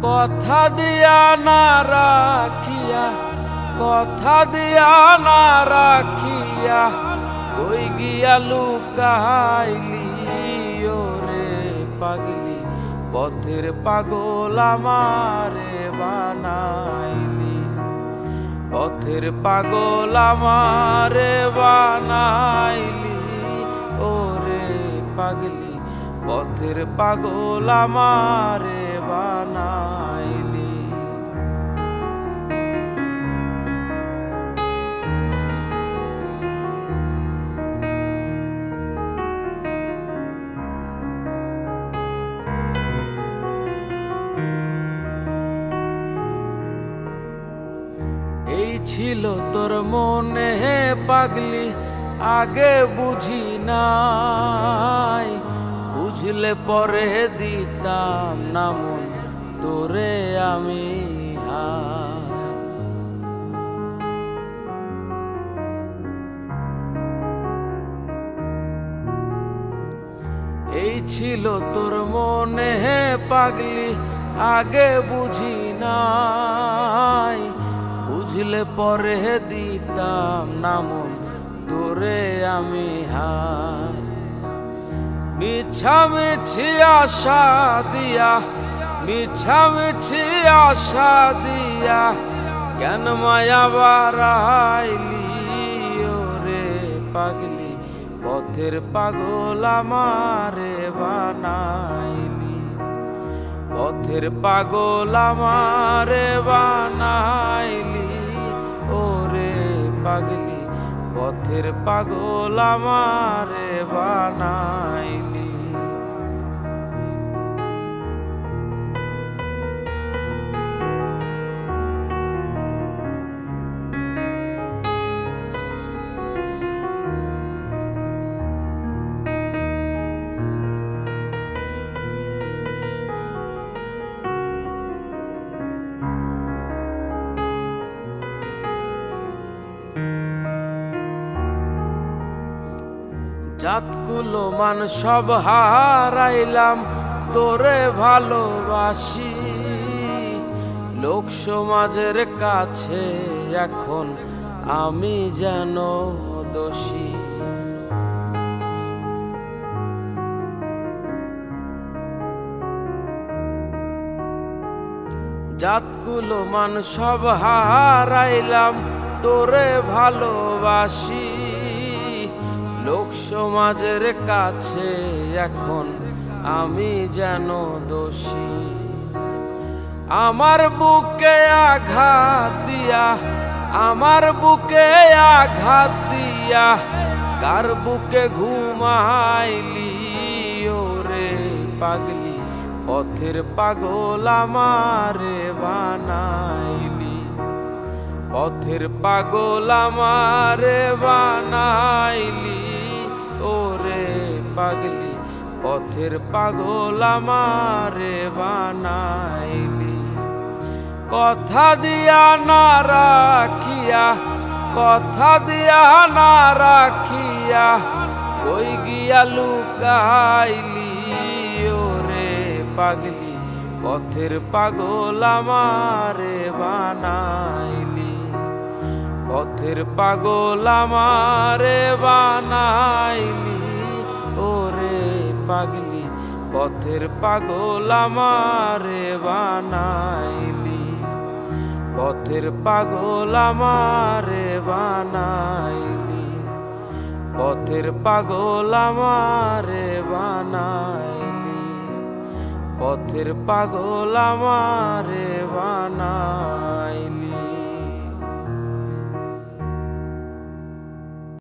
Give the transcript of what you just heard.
কথা দিয়া না রাখিয়া, কথা দিয়া না রাখিয়া কই গিয়া লুকাইলি ওরে পাগলি, পথের পাগল আমারে বানাইলি, পথের পাগল আমারে বানাইলি ওরে পাগলি, পথের পাগল আমারে বানাইলি। এই ছিল তোর মনে পাগলি, আগে বুঝি নাই, বুঝলে পরে দিতাম না মন তোরে আমি। এই ছিল তোর মনে পাগলি, আগে বুঝি নাই, বুঝলে পরে দিতাম না মন তোরে আমি হায়। মিছামিছি আশা দিয়া, মিছামিছি আশা দিয়া কেন মায়া বাড়াইলি ওরে পাগলি, পথের পাগল আমারে বানাইলি, পথের পাগল আমারে বানাইলি ওরে পাগলি, পথের পাগল আমারে বানাইলি। জাতকুলো মান সব হারাইলাম তোরে ভালোবাসি, লোক সমাজের কাছে এখন আমি যেন দোষী। জাতকুলো মান সব হারাইলাম তোরে ভালোবাসি, লোক সমাজের কাছে এখন আমি যেন দোষী। আমার বুকে আঘাত দিয়া, আমার বুকে আঘাত দিয়া কার বুকে ঘুমাইলি ওরে পাগলি, পথের পাগল আমারে বানাইলি, পথের পাগল আমারে বানাইলি ওরে পাগলি, পথের পাগল আমারে বানাইলি। কথা দিয়া না রাখিয়া, কথা দিয়া না রাখিয়া কই গিয়া লুকাইলি ওরে পাগলি, পথের পাগল আমারে বানাইলি, পথের পাগল আমারে বানাইলি ওরে পাগলি, পথের পাগল আমারে বানাইলি, পথের পাগল আমারে বানাইলি, পথের পাগল আমারে বানাইলি, পথের পাগল আমারে বানাইলি।